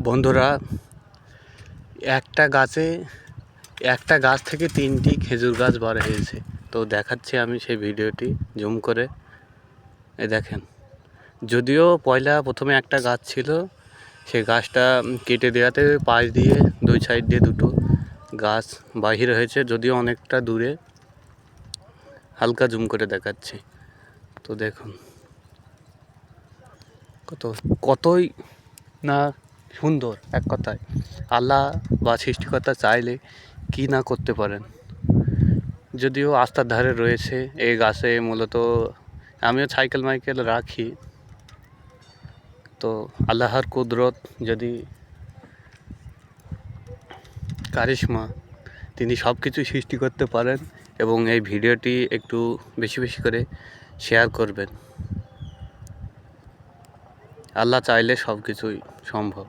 বন্ধুরা, একটা গাছ থেকে 3টি খেজুর গাছ বার হয়েছে। তো দেখাচ্ছি আমি সেই ভিডিওটি জুম করে। দেখেন, যদিও প্রথমে একটা গাছ ছিল, সেই গাছটা কেটে দেওয়াতে পাশ দিয়ে 2 সাইড দিয়ে 2টো গাছ বাহির হয়েছে, যদিও অনেকটা দূরে। হালকা জুম করে দেখাচ্ছি। তো দেখুন কতই না সুন্দর। এক কথায় আল্লাহ বা সৃষ্টিকর্তা চাইলে কি না করতে পারেন। যদিও রাস্তার ধারে রয়েছে এই গাছে, মূলত আমিও সাইকেল রাখি। তো আল্লাহর কুদরত, যদি কারিশমা, তিনি সব কিছু সৃষ্টি করতে পারেন। এবং এই ভিডিওটি একটু বেশি বেশি করে শেয়ার করবেন। আল্লাহ চাইলে সব কিছুই সম্ভব।